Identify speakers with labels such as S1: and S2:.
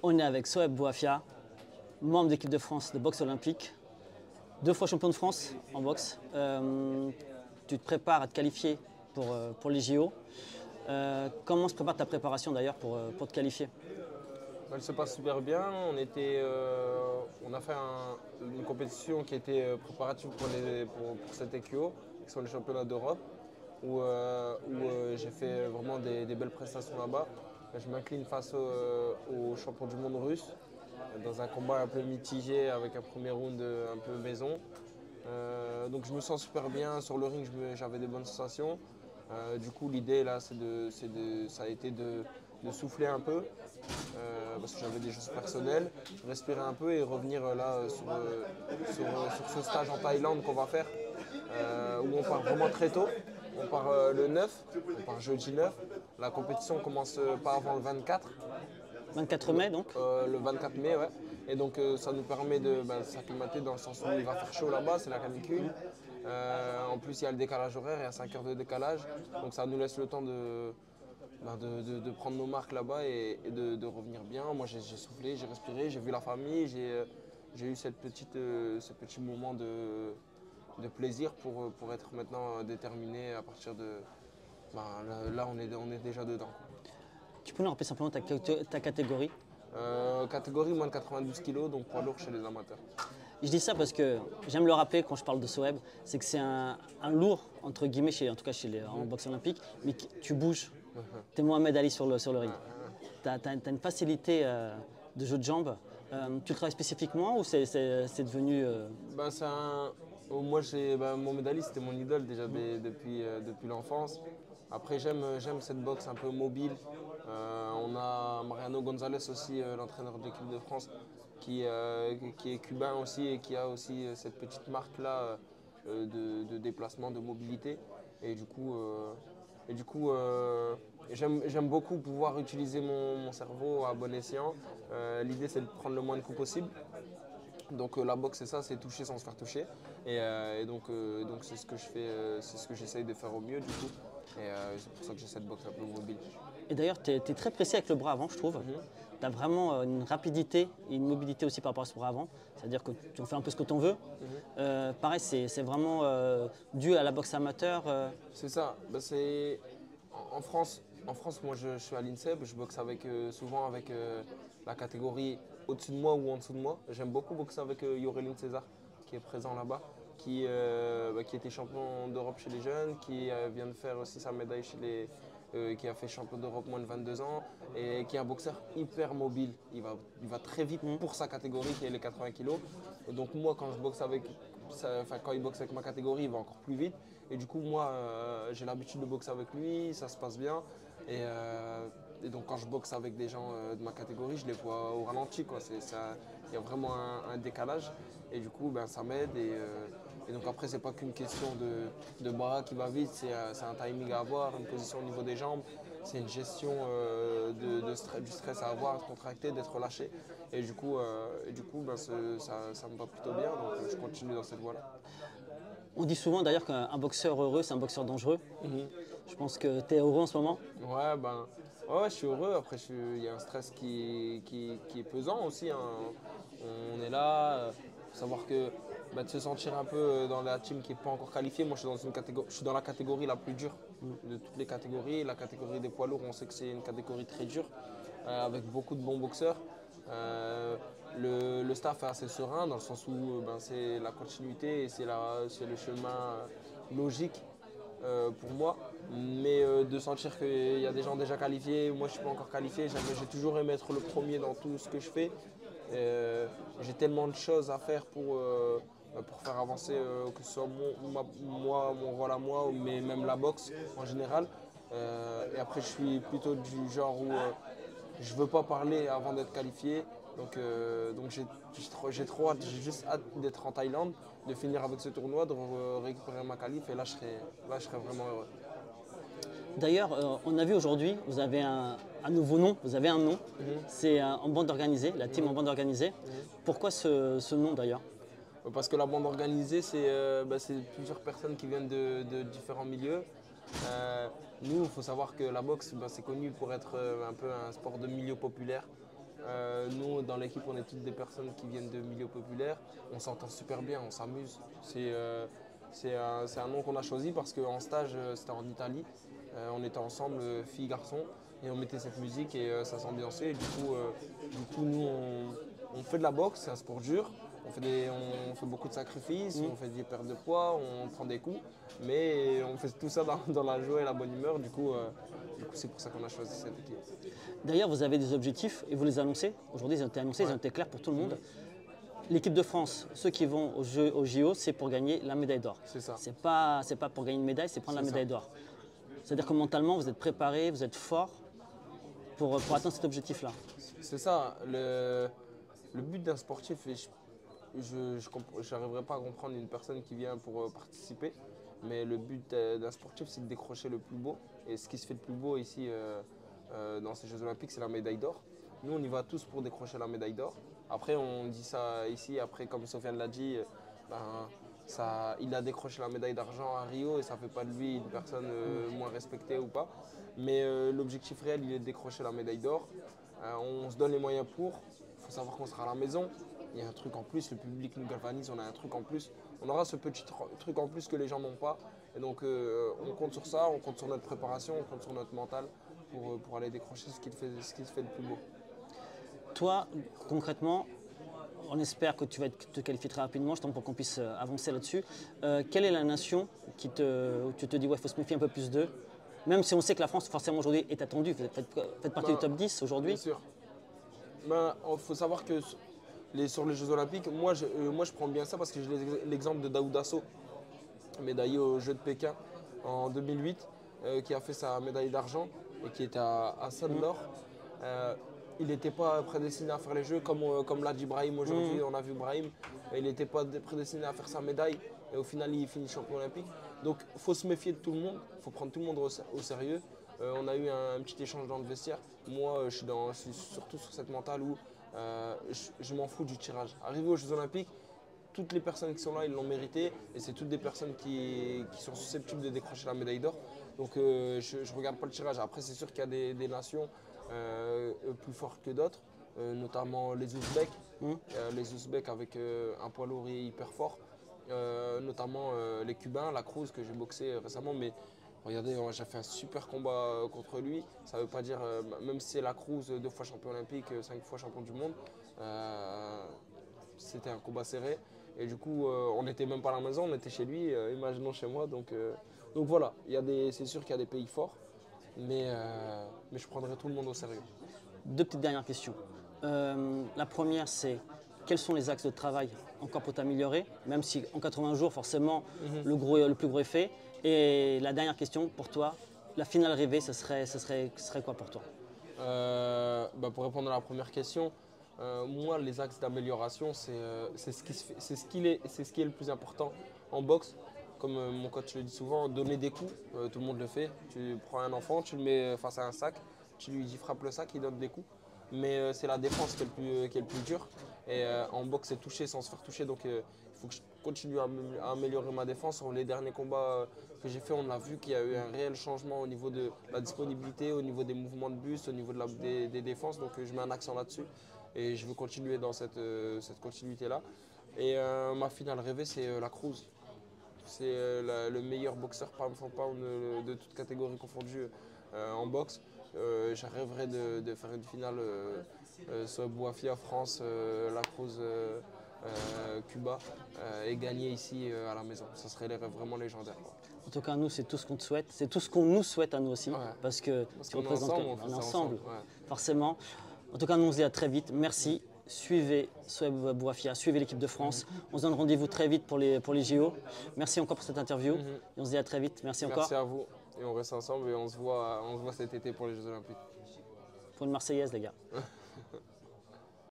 S1: On est avec Sohaib Bouafia, membre d'équipe de France de boxe olympique, 2 fois champion de France en boxe. Tu te prépares à te qualifier pour les JO. Comment se prépare ta préparation d'ailleurs pour te qualifier?
S2: Elle se passe super bien. On a fait une compétition qui était préparative pour cette EQO, qui sont les championnats d'Europe, où j'ai fait vraiment des belles prestations là-bas. Je m'incline face au champion du monde russe dans un combat un peu mitigé avec un premier round un peu maison. Donc je me sens super bien sur le ring, j'avais des bonnes sensations. Du coup l'idée là ça a été de souffler un peu parce que j'avais des choses personnelles, respirer un peu et revenir là sur ce stage en Thaïlande qu'on va faire où on part vraiment très tôt. On part le 9, on part jeudi 9. La compétition commence pas avant le 24.
S1: 24 mai donc?
S2: Le 24 mai, ouais. Et donc ça nous permet de s'acclimater dans le sens où il va faire chaud là-bas, c'est la canicule. En plus, il y a le décalage horaire, il y a 5 heures de décalage. Donc ça nous laisse le temps de prendre nos marques là-bas et de revenir bien. Moi, j'ai soufflé, j'ai respiré, j'ai vu la famille, j'ai eu ce petit moment de plaisir pour être maintenant déterminé à partir de... Là, on est déjà dedans.
S1: Tu peux nous rappeler simplement ta catégorie?
S2: Catégorie moins de 92 kg, donc poids lourd chez les amateurs.
S1: Je dis ça parce que j'aime le rappeler quand je parle de Sohaib, c'est que c'est un lourd, entre guillemets, en tout cas en boxe olympique, mais tu bouges. Tu es Mohamed Ali sur le ring. Tu as une facilité de jeu de jambes. Tu le travailles spécifiquement ou c'est devenu...
S2: Moi, Mohamed Ali, c'était mon idole déjà depuis l'enfance. Après, j'aime cette boxe un peu mobile. On a Mariano Gonzalez aussi, l'entraîneur de l'équipe de France, qui est cubain aussi et qui a aussi cette petite marque-là de déplacement, de mobilité. J'aime beaucoup pouvoir utiliser mon cerveau à bon escient. L'idée, c'est de prendre le moins de coups possible. Donc la boxe, c'est ça, c'est toucher sans se faire toucher. Donc c'est ce que je fais, c'est ce que j'essaye de faire au mieux du coup. C'est pour ça que j'ai cette boxe un peu mobile.
S1: Et d'ailleurs, tu es très précis avec le bras avant, je trouve. Tu as vraiment une rapidité et une mobilité aussi par rapport à ce bras avant. C'est-à-dire que tu en fais un peu ce que tu en veux. Pareil, c'est vraiment dû à la boxe amateur.
S2: C'est ça. En France, moi je suis à l'INSEP, je boxe souvent avec la catégorie au-dessus de moi ou en dessous de moi. J'aime beaucoup boxer avec Yoreline César qui est présent là-bas, qui était champion d'Europe chez les jeunes, qui vient de faire aussi sa médaille qui a fait champion d'Europe moins de 22 ans et qui est un boxeur hyper mobile. Il va très vite pour sa catégorie qui est les 80 kg. Donc moi quand il boxe avec ma catégorie, il va encore plus vite. Et du coup moi j'ai l'habitude de boxer avec lui, ça se passe bien. Et donc quand je boxe avec des gens de ma catégorie, je les vois au ralenti. Il y a vraiment un décalage. Et du coup ça m'aide. Et donc après, c'est pas qu'une question de bras qui va vite, c'est un timing à avoir, une position au niveau des jambes, c'est une gestion du stress à avoir, de contracter, d'être relâché. Et du coup, ça me va plutôt bien, donc je continue dans cette voie-là.
S1: On dit souvent d'ailleurs qu'un boxeur heureux, c'est un boxeur dangereux. Je pense que tu es heureux en ce moment.
S2: Ouais, je suis heureux. Après, il y a un stress qui est pesant aussi, hein. On est là, faut savoir que de se sentir un peu dans la team qui n'est pas encore qualifiée. Moi, je suis dans la catégorie la plus dure de toutes les catégories. La catégorie des poids lourds, on sait que c'est une catégorie très dure, avec beaucoup de bons boxeurs. Le staff est assez serein dans le sens où c'est la continuité et c'est le chemin logique pour moi. Mais de sentir qu'il y a des gens déjà qualifiés, moi je ne suis pas encore qualifié, j'ai toujours aimé être le premier dans tout ce que je fais. J'ai tellement de choses à faire pour faire avancer que ce soit mon rôle à moi, mais même la boxe en général. Et après je suis plutôt du genre où je ne veux pas parler avant d'être qualifié. Donc j'ai trop hâte, j'ai juste hâte d'être en Thaïlande, de finir avec ce tournoi, de récupérer ma qualif et là je serai vraiment heureux.
S1: D'ailleurs, on a vu aujourd'hui, vous avez un nouveau nom, vous avez un nom, c'est en bande organisée, la team en bande organisée. Pourquoi ce nom d'ailleurs?
S2: Parce que la bande organisée, c'est plusieurs personnes qui viennent de différents milieux. Nous, il faut savoir que la boxe, c'est connu pour être un peu un sport de milieu populaire. Nous, dans l'équipe, on est toutes des personnes qui viennent de milieux populaires. On s'entend super bien, on s'amuse. C'est un nom qu'on a choisi parce qu'en stage, c'était en Italie. On était ensemble, filles, garçons, et on mettait cette musique et ça s'ambiançait. Et du coup, nous, on fait de la boxe, c'est un sport dur. On fait beaucoup de sacrifices, on fait des pertes de poids, on prend des coups, mais on fait tout ça dans la joie et la bonne humeur. Du coup, c'est pour ça qu'on a choisi cette équipe.
S1: D'ailleurs, vous avez des objectifs et vous les annoncez. Aujourd'hui, ils ont été annoncés, ils ont été clairs pour tout le monde. L'équipe de France, ceux qui vont au JO, c'est pour gagner la médaille d'or.
S2: C'est ça.
S1: C'est pas pour gagner une médaille, c'est prendre la
S2: C'est ça.
S1: médaille d'or. C'est-à-dire que mentalement, vous êtes préparé, vous êtes fort pour atteindre cet objectif-là.
S2: C'est ça. Le but d'un sportif, et je n'arriverai pas à comprendre une personne qui vient pour participer, mais le but d'un sportif, c'est de décrocher le plus beau. Et ce qui se fait de plus beau ici dans ces Jeux Olympiques, c'est la médaille d'or. Nous, on y va tous pour décrocher la médaille d'or. Après, on dit ça ici, après, comme Sofiane l'a dit, il a décroché la médaille d'argent à Rio et ça ne fait pas de lui une personne moins respectée ou pas. Mais l'objectif réel, il est de décrocher la médaille d'or. On se donne les moyens pour. Il faut savoir qu'on sera à la maison. Il y a un truc en plus, le public nous galvanise, on a un truc en plus. On aura ce petit truc en plus que les gens n'ont pas. Et donc, on compte sur ça, on compte sur notre préparation, on compte sur notre mental pour aller décrocher ce qui se fait de plus beau.
S1: Toi, concrètement, on espère que tu vas te qualifier très rapidement, justement pour qu'on puisse avancer là-dessus. Quelle est la nation où tu te dis, ouais, il faut se méfier un peu plus d'eux? Même si on sait que la France, forcément, aujourd'hui, est attendue. Vous faites partie du top 10 aujourd'hui.
S2: Bien sûr. Il faut savoir que sur les Jeux Olympiques, moi je prends bien ça parce que j'ai l'exemple de Daoud Asso, médaillé aux Jeux de Pékin en 2008, qui a fait sa médaille d'argent et qui était à Sun-Nord. Il n'était pas prédestiné à faire les Jeux, comme l'a dit Brahim aujourd'hui. On a vu Brahim, il n'était pas prédestiné à faire sa médaille et au final il finit champion olympique. Donc il faut se méfier de tout le monde, il faut prendre tout le monde au sérieux. On a eu un petit échange dans le vestiaire. Moi, je suis surtout sur cette mentale où je m'en fous du tirage. Arrivé aux Jeux Olympiques, toutes les personnes qui sont là, ils l'ont mérité. Et c'est toutes des personnes qui sont susceptibles de décrocher la médaille d'or. Donc je ne regarde pas le tirage. Après, c'est sûr qu'il y a des nations plus fortes que d'autres, notamment les Ouzbeks. Les Ouzbeks avec un poids lourd hyper fort. Notamment les Cubains, la Cruz que j'ai boxé récemment. Mais regardez, j'ai fait un super combat contre lui. Ça ne veut pas dire, même si c'est la Cruz, 2 fois champion olympique, 5 fois champion du monde, c'était un combat serré. Et du coup, on n'était même pas à la maison, on était chez lui, imaginons chez moi. Donc voilà, c'est sûr qu'il y a des pays forts, mais je prendrai tout le monde au sérieux.
S1: 2 petites dernières questions. La première, c'est quels sont les axes de travail encore pour t'améliorer, même si en 80 jours, forcément, le plus gros est fait. Et la dernière question pour toi, la finale rêvée, ce serait quoi pour toi?
S2: Pour répondre à la première question, moi, les axes d'amélioration, c'est ce qui est le plus important en boxe. Comme mon coach le dit souvent, donner des coups, tout le monde le fait. Tu prends un enfant, tu le mets face à un sac, tu lui dis frappe le sac, il donne des coups. Mais c'est la défense qui est le plus dur. Et en boxe, c'est toucher sans se faire toucher. Donc il faut que je continue à améliorer ma défense. Sur les derniers combats que j'ai fait, on a vu qu'il y a eu un réel changement au niveau de la disponibilité, au niveau des mouvements de buste, au niveau des défenses. Donc je mets un accent là-dessus. Et je veux continuer dans cette continuité-là. Et ma finale rêvée, c'est la Cruz. C'est le meilleur boxeur pound for pound de toute catégorie confondue en boxe. Je rêverais de faire une finale soit Bouafia France, la Cruz Cuba et gagner ici à la maison. Ce serait vraiment légendaire.
S1: En tout cas, nous, c'est tout ce qu'on te souhaite. C'est tout ce qu'on nous souhaite à nous aussi.
S2: Ouais.
S1: Parce que tu représentes
S2: ensemble,
S1: forcément. En tout cas, nous, on se dit à très vite. Merci. Suivez Souhaib Bouafia, suivez l'équipe de France. On se donne rendez-vous très vite pour les JO. Merci encore pour cette interview. Et on se dit à très vite. Merci encore.
S2: Merci à vous. Et on reste ensemble et on se voit cet été pour les Jeux Olympiques.
S1: Pour une Marseillaise, les gars.